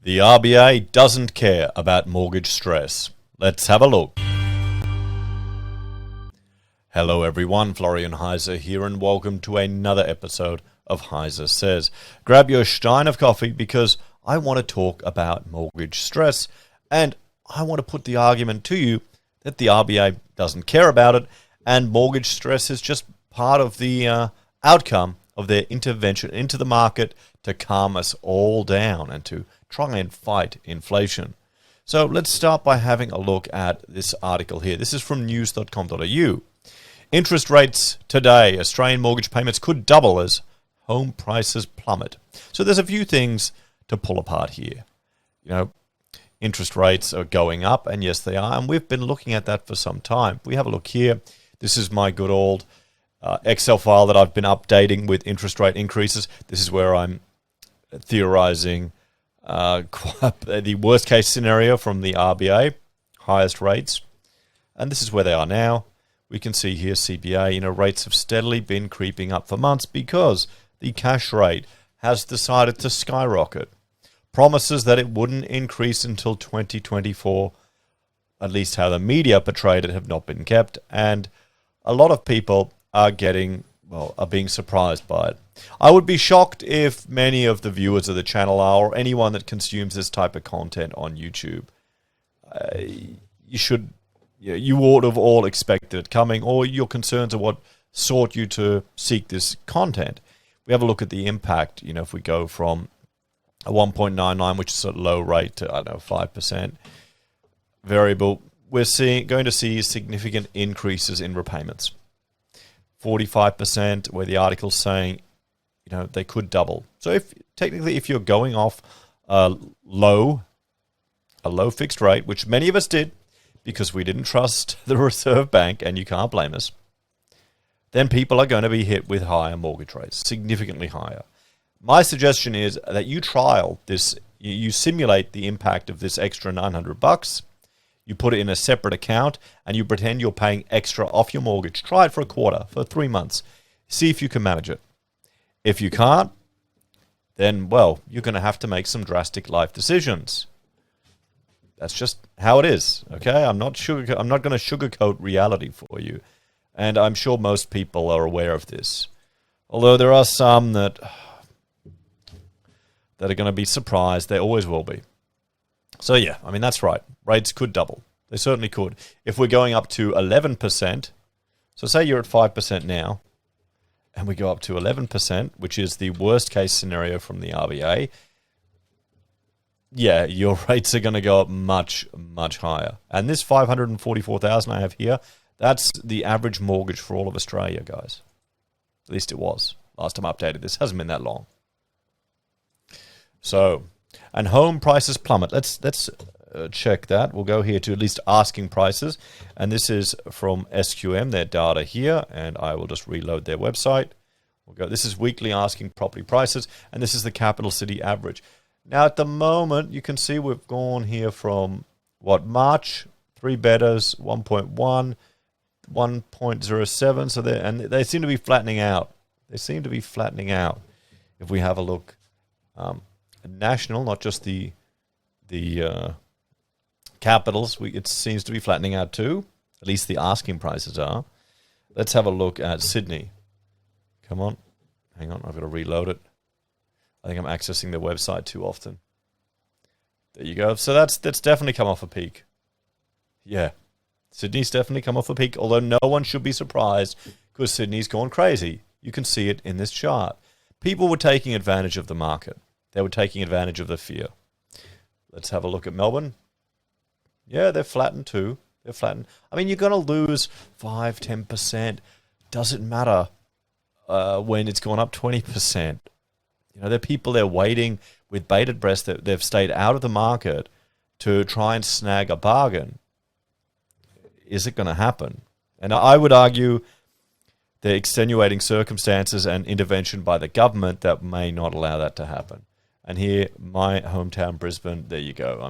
The RBA doesn't care about mortgage stress. Let's have a look. Hello everyone, Florian.Heise here and welcome to another episode of HeiseSays. Grab your stein of coffee because I want to talk about mortgage stress and I want to put the argument to you that the RBA doesn't care about it and mortgage stress is just part of the outcome of their intervention into the market to calm us all down and to try and fight inflation. So let's start by having a look at this article here. This is from news.com.au. Interest rates today. Australian mortgage payments could double as home prices plummet. So there's a few things to pull apart here. You know, interest rates are going up, and yes, they are. And we've been looking at that for some time. If we have a look here, this is my good old Excel file that I've been updating with interest rate increases. This is where I'm theorizing the worst case scenario from the RBA, highest rates. And this is where they are now. We can see here CBA, rates have steadily been creeping up for months because the cash rate has decided to skyrocket. Promises that it wouldn't increase until 2024, at least how the media portrayed it, have not been kept. And a lot of people are being surprised by it. I would be shocked if many of the viewers of the channel are, or anyone that consumes this type of content on YouTube. You ought to have all expected it coming, or your concerns are what sought you to seek this content. We have a look at the impact. If we go from a 1.99, which is a low rate, to 5% variable, we're going to see significant increases in repayments. 45%, where the article's saying, they could double. So if you're going off a low fixed rate, which many of us did because we didn't trust the Reserve Bank, and you can't blame us, then people are going to be hit with higher mortgage rates, significantly higher. My suggestion is that you trial this, you simulate the impact of this extra $900, you put it in a separate account, and you pretend you're paying extra off your mortgage. Try it for a quarter, for 3 months. See if you can manage it. If you can't, then, you're going to have to make some drastic life decisions. That's just how it is, okay? I'm not going to sugarcoat reality for you. And I'm sure most people are aware of this. Although there are some that are going to be surprised. They always will be. So yeah, that's right. Rates could double. They certainly could. If we're going up to 11%, so say you're at 5% now, and we go up to 11%, which is the worst case scenario from the RBA, yeah, your rates are going to go up much, much higher. And this 544,000 I have here, that's the average mortgage for all of Australia, guys. At least it was. Last time I updated this. Hasn't been that long. So, and home prices plummet. Let's check that. We'll go here to at least asking prices. And this is from SQM, their data here. And I will just reload their website. This is weekly asking property prices. And this is the capital city average. Now, at the moment, you can see we've gone here from, March, 3-bedders, 1.1, 1.07. So they seem to be flattening out. If we have a look, national, not just the capitals, it seems to be flattening out too. At least the asking prices are. Let's have a look at Sydney. Come on. Hang on, I've got to reload it. I think I'm accessing their website too often. There you go. So that's definitely come off a peak. Yeah. Sydney's definitely come off a peak, although no one should be surprised because Sydney's gone crazy. You can see it in this chart. People were taking advantage of the market. They were taking advantage of the fear. Let's have a look at Melbourne. Yeah, they're flattened too. They're flattened. You're going to lose 5, 10%. Doesn't matter when it's gone up 20%. There are people there waiting with bated breath that they've stayed out of the market to try and snag a bargain. Is it going to happen? And I would argue the extenuating circumstances and intervention by the government that may not allow that to happen. And here, my hometown, Brisbane, there you go.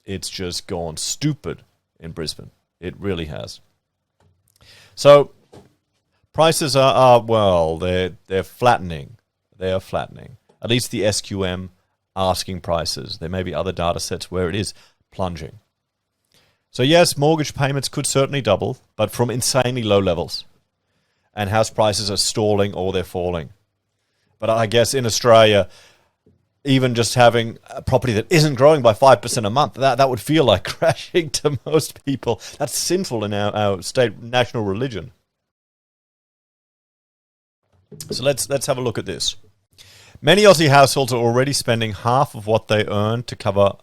It's just gone stupid in Brisbane. It really has. So, prices are they're flattening. They are flattening. At least the SQM asking prices. There may be other data sets where it is plunging. So yes, mortgage payments could certainly double, but from insanely low levels. And house prices are stalling or they're falling. But I guess in Australia, even just having a property that isn't growing by 5% a month, that would feel like crashing to most people. That's sinful in our state national religion. So let's have a look at this. Many Aussie households are already spending half of what they earn to cover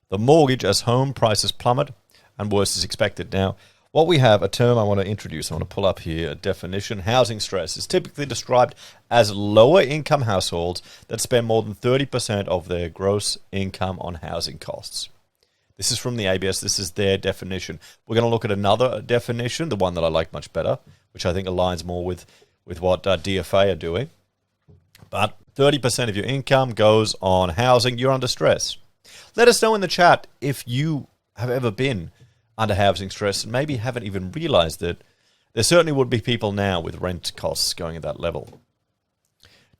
the mortgage as home prices plummet and worse is expected. Now, what we have, a term I want to introduce, I want to pull up here, a definition. Housing stress is typically described as lower income households that spend more than 30% of their gross income on housing costs. This is from the ABS. This is their definition. We're going to look at another definition, the one that I like much better, which I think aligns more with what DFA are doing. But 30% of your income goes on housing. You're under stress. Let us know in the chat if you have ever been under housing stress and maybe haven't even realized it. There certainly would be people now with rent costs going at that level.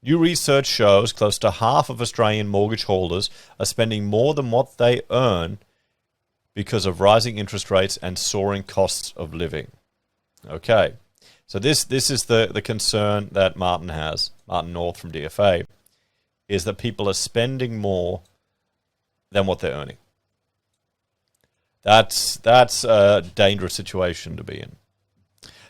New research shows close to half of Australian mortgage holders are spending more than what they earn because of rising interest rates and soaring costs of living. Okay, so this is the concern that Martin North from DFA, is that people are spending more than what they're earning. That's a dangerous situation to be in.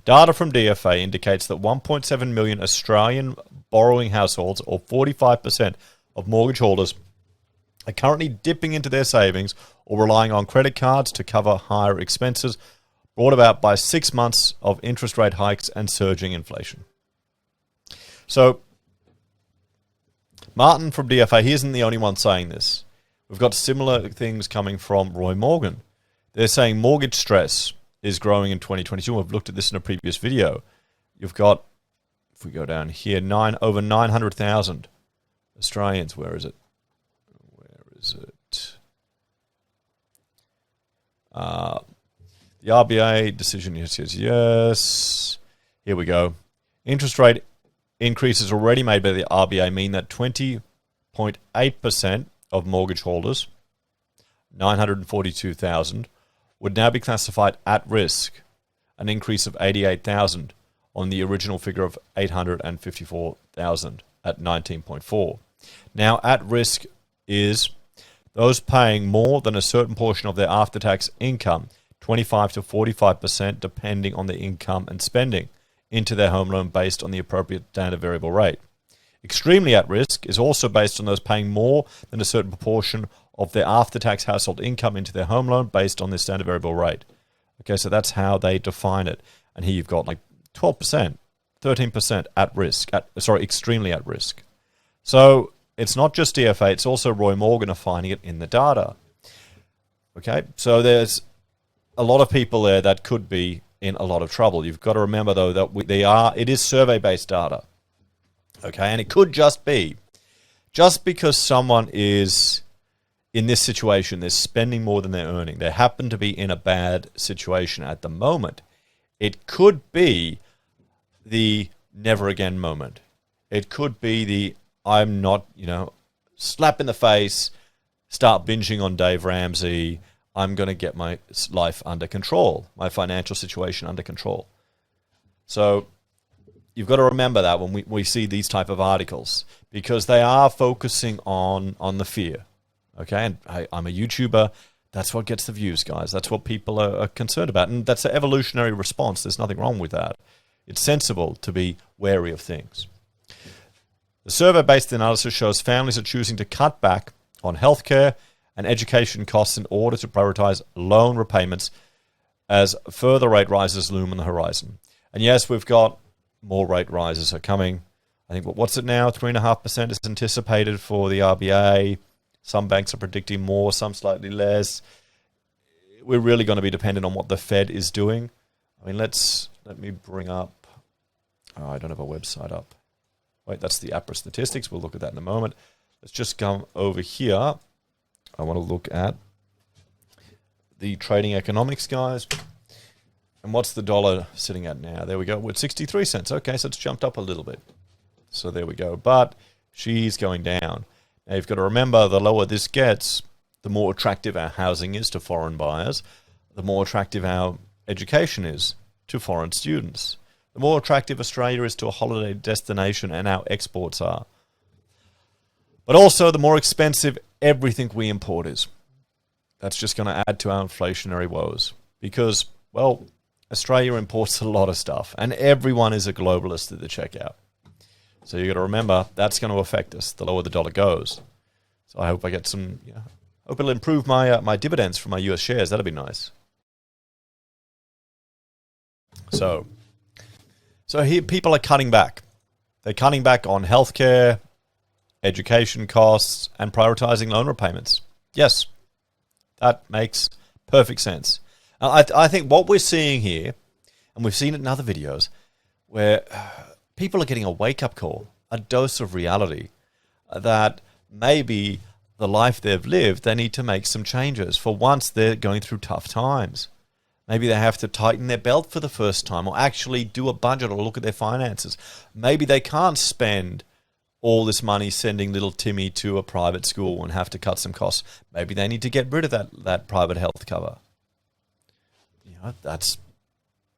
Data from DFA indicates that 1.7 million Australian borrowing households, or 45% of mortgage holders, are currently dipping into their savings or relying on credit cards to cover higher expenses brought about by 6 months of interest rate hikes and surging inflation. So, Martin from DFA, he isn't the only one saying this. We've got similar things coming from Roy Morgan. They're saying mortgage stress is growing in 2022. We've looked at this in a previous video. You've got, if we go down here, over 900,000 Australians. Where is it? The RBA decision yes. Here we go. Interest rate increases already made by the RBA mean that 20.8% of mortgage holders, 942,000, would now be classified at risk, an increase of 88,000 on the original figure of 854,000 at 19.4. Now, at risk is those paying more than a certain portion of their after-tax income, 25 to 45%, depending on their income and spending, into their home loan based on the appropriate standard variable rate. Extremely at risk is also based on those paying more than a certain proportion of their after-tax household income into their home loan based on their standard variable rate. Okay, so that's how they define it. And here you've got like 12%, 13% at risk, extremely at risk. So it's not just DFA, it's also Roy Morgan are finding it in the data. Okay, so there's a lot of people there that could be in a lot of trouble. You've got to remember, though, that it is survey-based data. Okay, and it could just because someone is in this situation, they're spending more than they're earning. They happen to be in a bad situation at the moment. It could be the never again moment. It could be the I'm not, slap in the face, start binging on Dave Ramsey. I'm going to get my life under control, my financial situation under control. So you've got to remember that when we see these type of articles, because they are focusing on the fear. Okay, and I'm a YouTuber. That's what gets the views, guys. That's what people are concerned about. And that's an evolutionary response. There's nothing wrong with that. It's sensible to be wary of things. The survey-based analysis shows families are choosing to cut back on healthcare and education costs in order to prioritize loan repayments as further rate rises loom on the horizon. And yes, we've got more rate rises are coming. I think, what's it now? 3.5% is anticipated for the RBA. Some banks are predicting more, some slightly less. We're really going to be dependent on what the Fed is doing. I mean, let me bring up. Oh, I don't have a website up. Wait, that's the APRA statistics. We'll look at that in a moment. Let's just come over here. I want to look at the trading economics, guys. And what's the dollar sitting at now? There we go. We're at 63 cents. Okay, so it's jumped up a little bit. So there we go. But she's going down. Now, you've got to remember, the lower this gets, the more attractive our housing is to foreign buyers, the more attractive our education is to foreign students, the more attractive Australia is to a holiday destination and our exports are. But also, the more expensive everything we import is. That's just going to add to our inflationary woes because, well, Australia imports a lot of stuff and everyone is a globalist at the checkout. So you've got to remember that's going to affect us the lower the dollar goes. So I hope I get some, hope it'll improve my dividends from my US shares. That'd be nice. So here people are cutting back. They're cutting back on healthcare, education costs, and prioritizing loan repayments. Yes, that makes perfect sense. I think what we're seeing here, and we've seen it in other videos, where people are getting a wake-up call, a dose of reality, that maybe the life they've lived, they need to make some changes. For once, they're going through tough times. Maybe they have to tighten their belt for the first time, or actually do a budget or look at their finances. Maybe they can't spend all this money sending little Timmy to a private school and have to cut some costs. Maybe they need to get rid of that private health cover. That's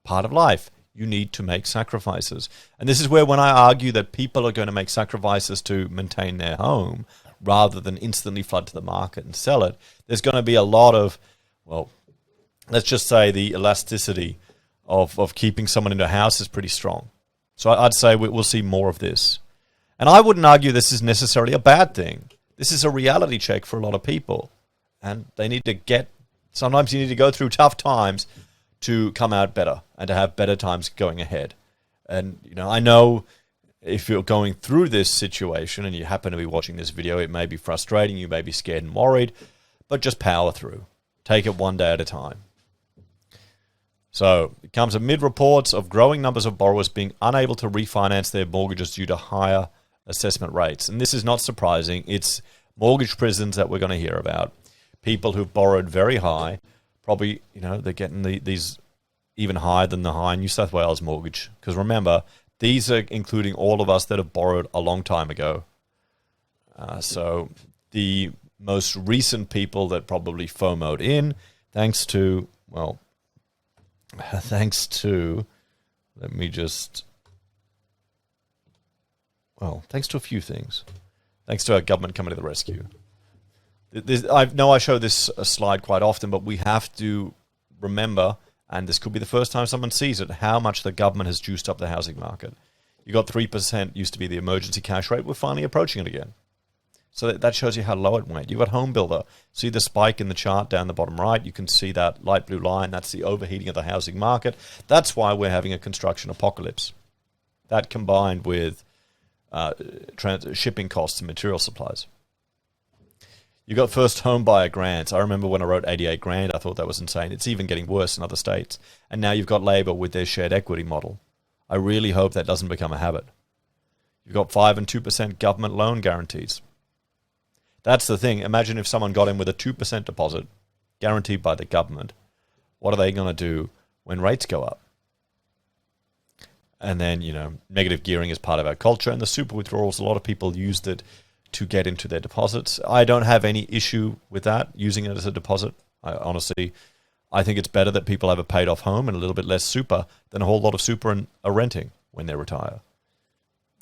part of life. You need to make sacrifices. And this is where when I argue that people are going to make sacrifices to maintain their home rather than instantly flood to the market and sell it, there's going to be a lot of, well, let's just say the elasticity of keeping someone in a house is pretty strong. So I'd say we'll see more of this. And I wouldn't argue this is necessarily a bad thing. This is a reality check for a lot of people. And they need to sometimes you need to go through tough times to come out better and to have better times going ahead. And, I know if you're going through this situation and you happen to be watching this video, it may be frustrating, you may be scared and worried, but just power through. Take it one day at a time. So it comes amid reports of growing numbers of borrowers being unable to refinance their mortgages due to higher assessment rates. And this is not surprising. It's mortgage prisons that we're going to hear about. People who've borrowed very high, probably, they're getting these even higher than the high New South Wales mortgage. Because remember, these are including all of us that have borrowed a long time ago. So the most recent people that probably FOMO'd in, thanks to a few things. Thanks to our government coming to the rescue. I know I show this slide quite often, but we have to remember, and this could be the first time someone sees it, how much the government has juiced up the housing market. You got 3% used to be the emergency cash rate. We're finally approaching it again. So that shows you how low it went. You've got home builder. See the spike in the chart down the bottom right? You can see that light blue line. That's the overheating of the housing market. That's why we're having a construction apocalypse. That combined with shipping costs and material supplies. You got first home buyer grants. I remember when I wrote 88 grand, I thought that was insane. It's even getting worse in other states. And now you've got Labor with their shared equity model. I really hope that doesn't become a habit. You've got 5 and 2% government loan guarantees. That's the thing. Imagine if someone got in with a 2% deposit guaranteed by the government. What are they going to do when rates go up? And then, negative gearing is part of our culture. And the super withdrawals, a lot of people used it to get into their deposits. I don't have any issue with that, using it as a deposit. I think it's better that people have a paid off home and a little bit less super than a whole lot of super and are renting when they retire.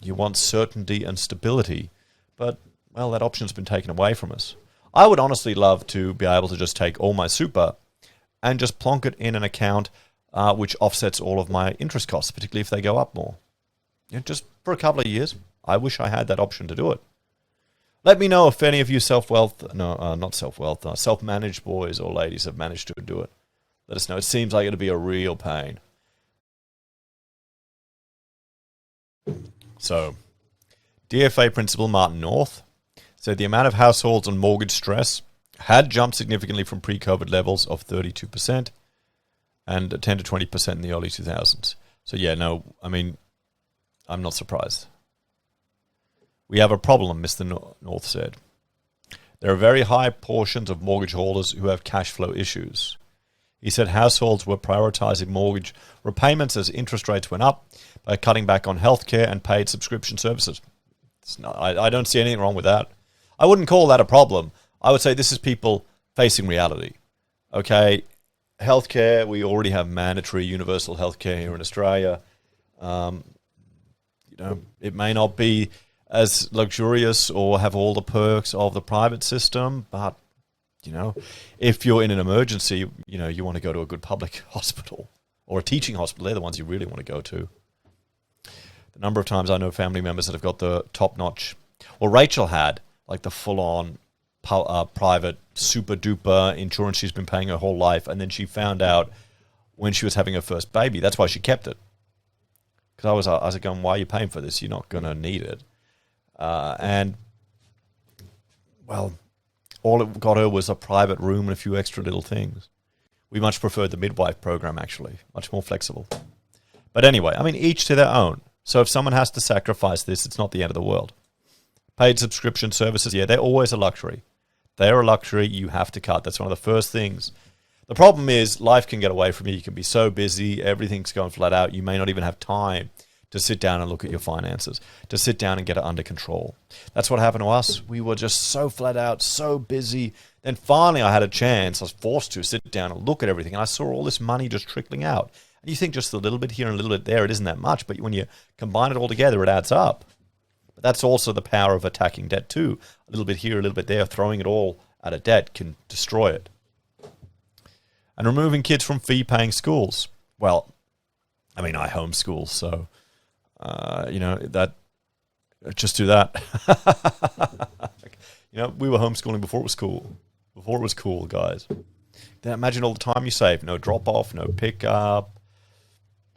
You want certainty and stability, but, well, that option's been taken away from us. I would honestly love to be able to just take all my super and just plonk it in an account which offsets all of my interest costs, particularly if they go up more. Just for a couple of years. I wish I had that option to do it. Let me know if any of you self-managed boys or ladies have managed to do it. Let us know. It seems like it'll be a real pain. So, DFA Principal Martin North said the amount of households on mortgage stress had jumped significantly from pre-COVID levels of 32% and 10 to 20% in the early 2000s. So I'm not surprised. We have a problem, Mr. North said. There are very high portions of mortgage holders who have cash flow issues. He said households were prioritizing mortgage repayments as interest rates went up by cutting back on healthcare and paid subscription services. I don't see anything wrong with that. I wouldn't call that a problem. I would say this is people facing reality. Okay, healthcare, we already have mandatory universal healthcare here in Australia. It may not be as luxurious or have all the perks of the private system, but, if you're in an emergency, you want to go to a good public hospital or a teaching hospital. They're the ones you really want to go to. The number of times I know family members that have got the top-notch, well, Rachel had like the full-on private super-duper insurance she's been paying her whole life, and then she found out when she was having her first baby. That's why she kept it. Because I was going, why are you paying for this? You're not going to need it. All it got her was a private room and a few extra little things. We much preferred the midwife program, actually. Much more flexible. But anyway, each to their own. So if someone has to sacrifice this, it's not the end of the world. Paid subscription services, yeah, they're always a luxury. They're a luxury you have to cut. That's one of the first things. The problem is life can get away from you. You can be so busy, everything's going flat out. You may not even have time to sit down and look at your finances, to sit down and get it under control. That's what happened to us. We were just so flat out, so busy. Then finally I had a chance. I was forced to sit down and look at everything, and I saw all this money just trickling out. And you think just a little bit here and a little bit there, it isn't that much, but when you combine it all together, it adds up. But that's also the power of attacking debt too. A little bit here, a little bit there, throwing it all at a debt can destroy it. And removing kids from fee-paying schools. Well, I homeschool, so... that just do that. We were homeschooling before it was cool. Before it was cool, guys. Then imagine all the time you save. No drop off, no pick up.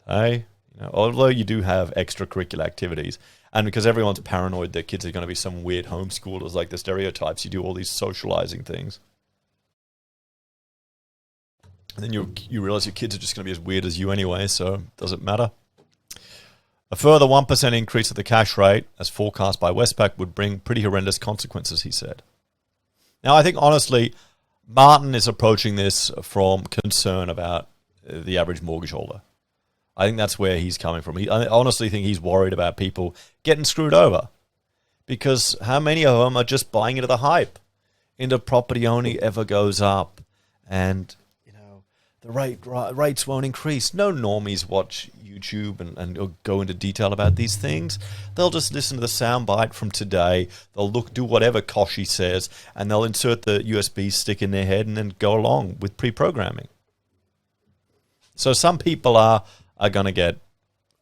Hey, although you do have extracurricular activities, and because everyone's paranoid their kids are going to be some weird homeschoolers, like the stereotypes, you do all these socializing things. And then you realize your kids are just going to be as weird as you anyway, so it doesn't matter. A further 1% increase of the cash rate, as forecast by Westpac, would bring pretty horrendous consequences, he said. Now, I think, honestly, Martin is approaching this from concern about the average mortgage holder. I think that's where he's coming from. I honestly think he's worried about people getting screwed over. Because how many of them are just buying into the hype? Into property only ever goes up. And, the rates won't increase. No normies watch YouTube and go into detail about these things. They'll just listen to the soundbite from today. They'll do whatever Koshy says, and they'll insert the USB stick in their head and then go along with pre-programming. So some people are going to get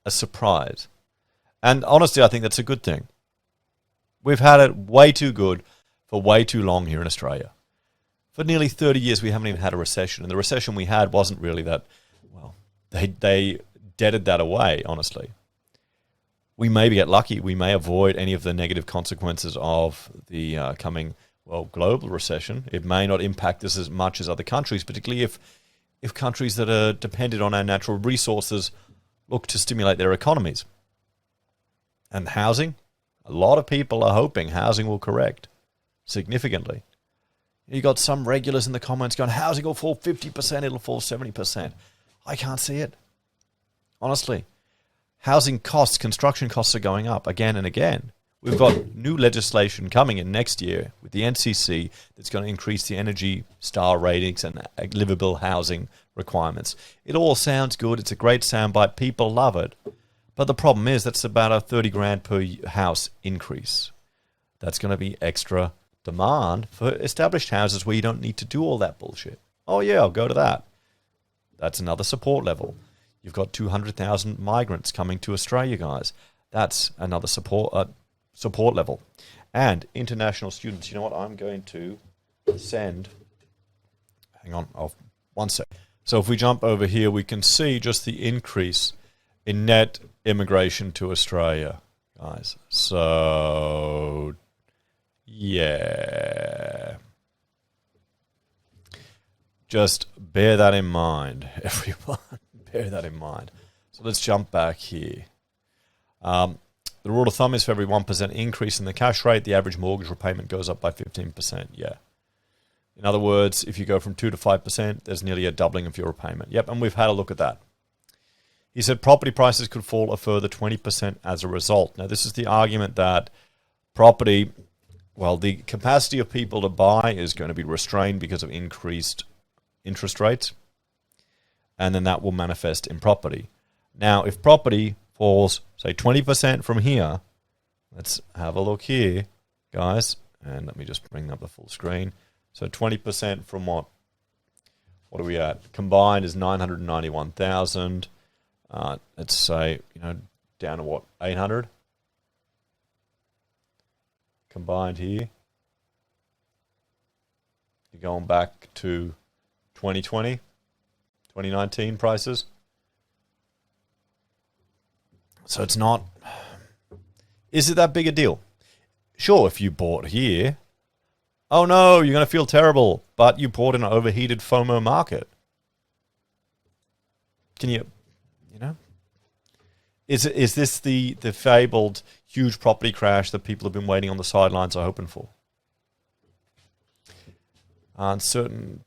a surprise. And honestly, I think that's a good thing. We've had it way too good for way too long here in Australia. For nearly 30 years, we haven't even had a recession. And the recession we had wasn't really that, well, they deaded that away, honestly. We maybe get lucky. We may avoid any of the negative consequences of the coming, global recession. It may not impact us as much as other countries, particularly if countries that are dependent on our natural resources look to stimulate their economies. And housing, a lot of people are hoping housing will correct significantly. You got some regulars in the comments going, housing will fall 50%, it'll fall 70%. I can't see it. Honestly, housing costs, construction costs are going up again and again. We've got new legislation coming in next year with the NCC that's going to increase the Energy Star ratings and livable housing requirements. It all sounds good. It's a great soundbite. People love it. But the problem is that's about a 30 grand per house increase. That's going to be extra demand for established houses where you don't need to do all that bullshit. Oh yeah, I'll go to that. That's another support level. You've got 200,000 migrants coming to Australia, guys. That's another support level. And international students. You know what? I'm going to send... Hang on. One sec. So if we jump over here, we can see just the increase in net immigration to Australia, guys. So... yeah. Just bear that in mind, everyone. Bear that in mind. So let's jump back here. The rule of thumb is for every 1% increase in the cash rate, the average mortgage repayment goes up by 15%. Yeah. In other words, if you go from 2 to 5%, there's nearly a doubling of your repayment. Yep, and we've had a look at that. He said property prices could fall a further 20% as a result. Now, this is the argument that property well, the capacity of people to buy is going to be restrained because of increased interest rates, and then that will manifest in property. Now, if property falls, say, 20% from here, let's have a look here, guys, and let me just bring up the full screen. So 20% from what? What are we at? Combined is 991,000. Let's say, down to what? 800? Combined here. You're going back to 2020, 2019 prices. So it's not... Is it that big a deal? Sure, if you bought here, oh no, you're going to feel terrible, but you bought in an overheated FOMO market. Can you Is this the fabled huge property crash that people have been waiting on the sidelines are hoping for? Uncertain.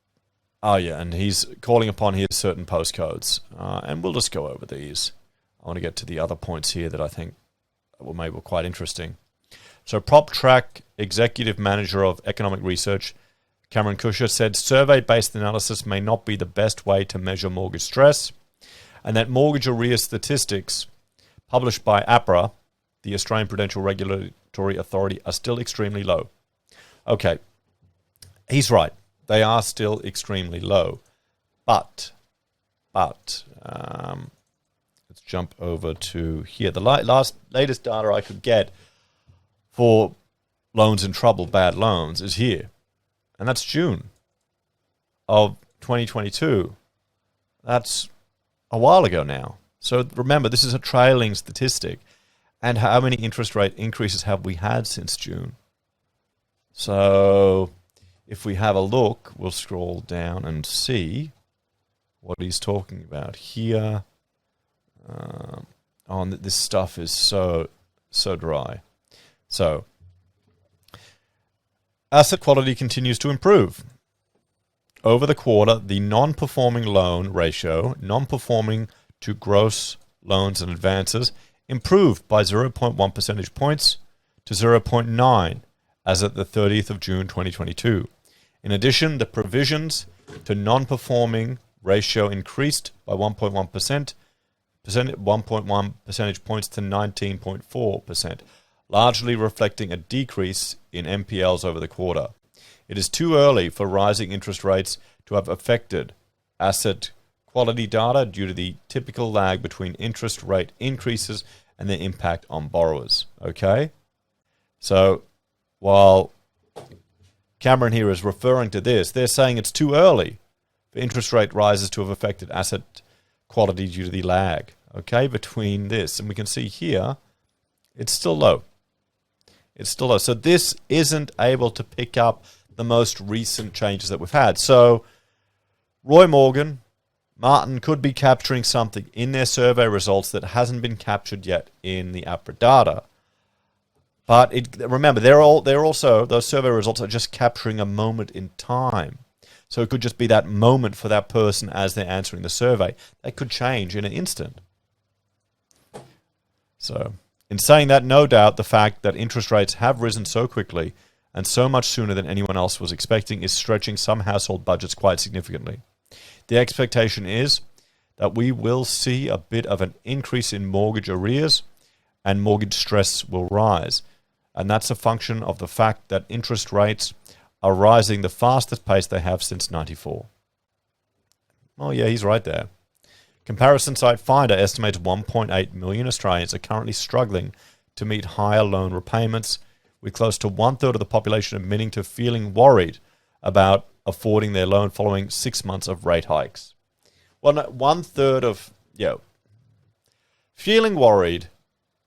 Oh yeah, and he's calling upon here certain postcodes, and we'll just go over these. I want to get to the other points here that I think were maybe quite interesting. So PropTrack Executive Manager of Economic Research, Cameron Kusher, said survey-based analysis may not be the best way to measure mortgage stress, and that mortgage arrears statistics published by APRA, the Australian Prudential Regulatory Authority, are still extremely low. Okay, he's right. They are still extremely low. But let's jump over to here. The latest data I could get for loans in trouble, bad loans, is here. And that's June of 2022. That's a while ago now. So remember, this is a trailing statistic. And how many interest rate increases have we had since June? So if we have a look, we'll scroll down and see what he's talking about here. This stuff is so dry. So, asset quality continues to improve. Over the quarter, the non-performing loan ratio, non-performing to gross loans and advances, improved by 0.1 percentage points to 0.9 as at the 30th of June 2022. In addition, the provisions to non-performing ratio increased by 1.1 percentage points to 19.4%. Largely reflecting a decrease in NPLs over the quarter. It is too early for rising interest rates to have affected asset quality data due to the typical lag between interest rate increases and their impact on borrowers. Okay? So, while Cameron here is referring to this, they're saying it's too early for interest rate rises to have affected asset quality due to the lag, okay, between this. And we can see here, it's still low. It's still low. So this isn't able to pick up the most recent changes that we've had. So Roy Morgan, Martin could be capturing something in their survey results that hasn't been captured yet in the APRA data. But remember, those survey results are just capturing a moment in time. So it could just be that moment for that person as they're answering the survey. That could change in an instant. So, in saying that, no doubt the fact that interest rates have risen so quickly and so much sooner than anyone else was expecting is stretching some household budgets quite significantly. The expectation is that we will see a bit of an increase in mortgage arrears and mortgage stress will rise. And that's a function of the fact that interest rates are rising the fastest pace they have since '94. Oh yeah, he's right there. Comparison site Finder estimates 1.8 million Australians are currently struggling to meet higher loan repayments, with close to one-third of the population admitting to feeling worried about affording their loan following 6 months of rate hikes. Well, no, one-third of, feeling worried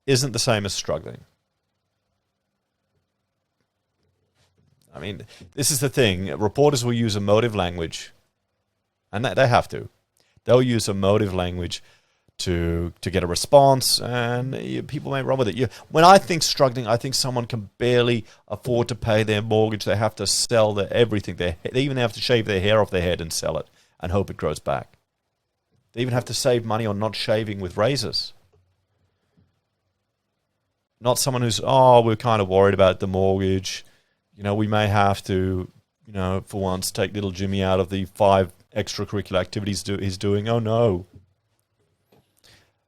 isn't the same as struggling. I mean, this is the thing. Reporters will use emotive language, and they have to. They'll use emotive language to get a response, and people may run with it. When I think struggling, I think someone can barely afford to pay their mortgage. They have to sell their everything. They even have to shave their hair off their head and sell it and hope it grows back. They even have to save money on not shaving with razors. Not someone who's, we're kind of worried about the mortgage. we may have to, for once, take little Jimmy out of the 5 extracurricular activities he's doing. Oh no.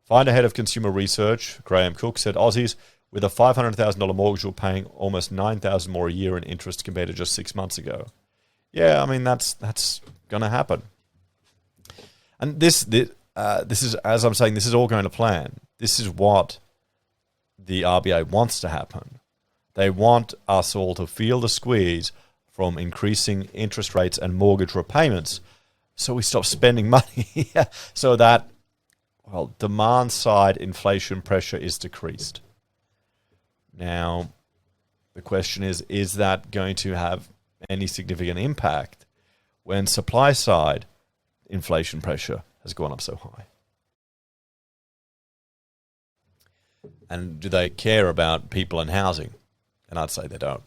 Finder head of consumer research, Graham Cook, said Aussies with a $500,000 mortgage were paying almost $9,000 more a year in interest compared to just 6 months ago. Yeah, I mean, that's going to happen. And this is, as I'm saying, this is all going to plan. This is what the RBA wants to happen. They want us all to feel the squeeze from increasing interest rates and mortgage repayments so we stop spending money, so that, demand side inflation pressure is decreased. Now, the question is that going to have any significant impact when supply side inflation pressure has gone up so high? And do they care about people and housing? And I'd say they don't.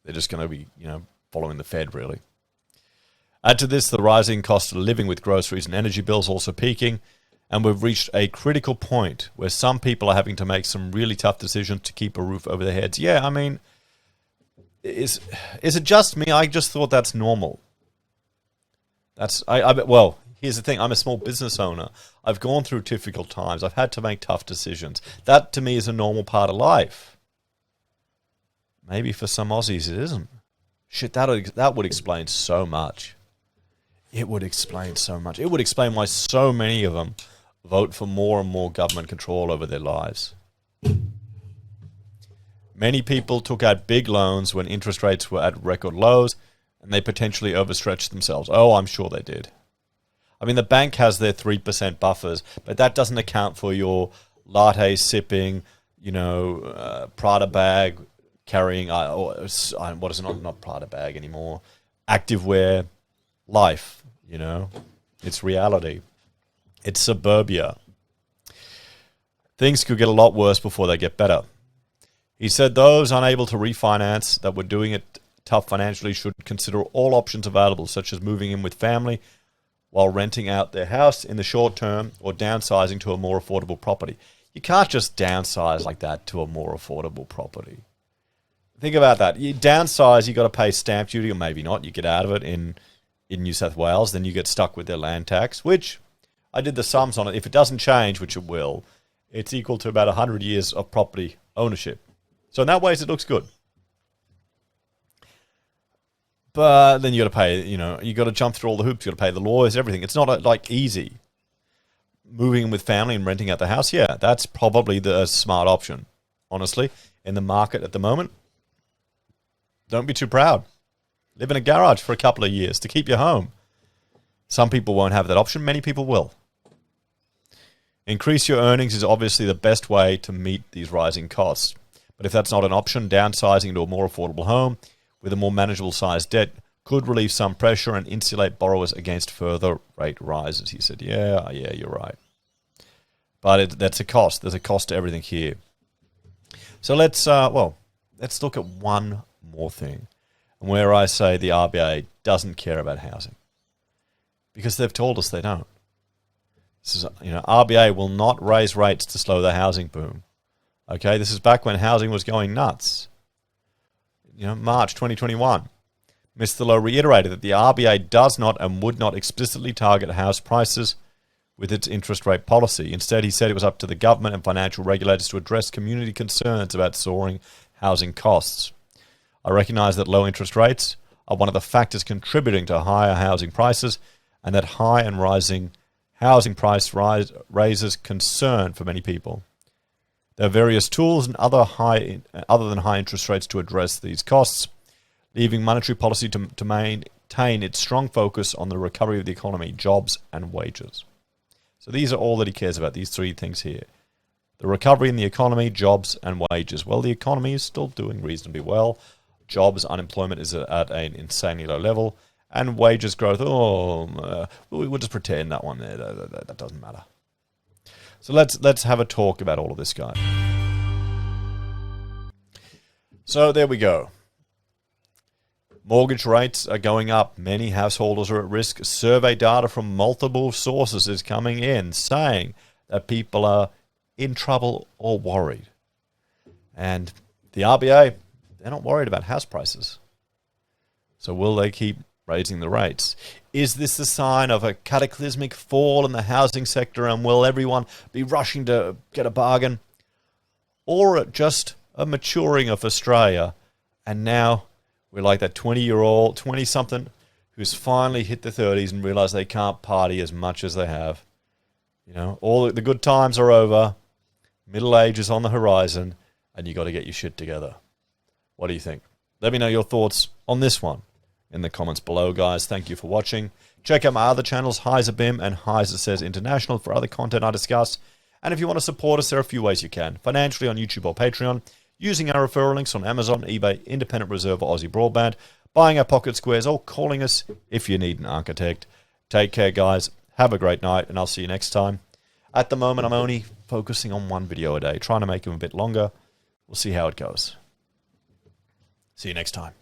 They're just going to be, following the Fed, really. Add to this the rising cost of living with groceries and energy bills also peaking, and we've reached a critical point where some people are having to make some really tough decisions to keep a roof over their heads. Yeah, I mean, is it just me? I just thought that's normal. Here's the thing. I'm a small business owner. I've gone through difficult times. I've had to make tough decisions. That, to me, is a normal part of life. Maybe for some Aussies it isn't. Shit, that would explain so much. It would explain so much. It would explain why so many of them vote for more and more government control over their lives. Many people took out big loans when interest rates were at record lows, and they potentially overstretched themselves. Oh, I'm sure they did. I mean, the bank has their 3% buffers, but that doesn't account for your latte sipping, Prada bag carrying, what is it, not Prada bag anymore, activewear life, It's reality. It's suburbia. Things could get a lot worse before they get better. He said those unable to refinance that were doing it tough financially should consider all options available, such as moving in with family while renting out their house in the short term or downsizing to a more affordable property. You can't just downsize like that to a more affordable property. Think about that. You downsize, you got to pay stamp duty, or maybe not. You get out of it in New South Wales, then you get stuck with their land tax, which I did the sums on it. If it doesn't change, which it will, it's equal to about 100 years of property ownership. So in that way, it looks good. But then you got to pay, you got to jump through all the hoops. You got to pay the lawyers, everything. It's not easy. Moving in with family and renting out the house, yeah, that's probably the smart option. Honestly, in the market at the moment, don't be too proud. Live in a garage for a couple of years to keep you home. Some people won't have that option. Many people will. Increase your earnings is obviously the best way to meet these rising costs. But if that's not an option, downsizing to a more affordable home with a more manageable sized debt could relieve some pressure and insulate borrowers against further rate rises. He said, yeah, you're right. But that's a cost. There's a cost to everything here. So let's look at one more thing, and where I say the RBA doesn't care about housing, because they've told us they don't. This is, RBA will not raise rates to slow the housing boom. Okay, this is back when housing was going nuts. March 2021. Mr. Lowe reiterated that the RBA does not and would not explicitly target house prices with its interest rate policy. Instead, he said it was up to the government and financial regulators to address community concerns about soaring housing costs. I recognise that low interest rates are one of the factors contributing to higher housing prices, and that high and rising housing price raises concern for many people. There are various tools and other than high interest rates to address these costs, leaving monetary policy to maintain its strong focus on the recovery of the economy, jobs and wages. So these are all that he cares about, these three things here. The recovery in the economy, jobs and wages. Well, the economy is still doing reasonably well. Jobs, unemployment is at an insanely low level. And wages growth, we'll just pretend that one there, that doesn't matter. So let's have a talk about all of this, guys. So there we go. Mortgage rates are going up. Many householders are at risk. Survey data from multiple sources is coming in saying that people are in trouble or worried. And the RBA, they're not worried about house prices. So will they keep raising the rates? Is this a sign of a cataclysmic fall in the housing sector, and will everyone be rushing to get a bargain? Or just a maturing of Australia, and now we're like that 20-year-old, 20-something, who's finally hit the 30s and realized they can't party as much as they have. You know, all the good times are over, middle age is on the horizon, and you got to get your shit together. What do you think? Let me know your thoughts on this one in the comments below, guys. Thank you for watching. Check out my other channels, HeiseBim and HeiseSays International, for other content I discuss. And if you want to support us, there are a few ways you can. Financially on YouTube or Patreon, using our referral links on Amazon, eBay, Independent Reserve, or AussieBroadband, buying our pocket squares, or calling us if you need an architect. Take care, guys. Have a great night, and I'll see you next time. At the moment, I'm only focusing on one video a day, trying to make them a bit longer. We'll see how it goes. See you next time.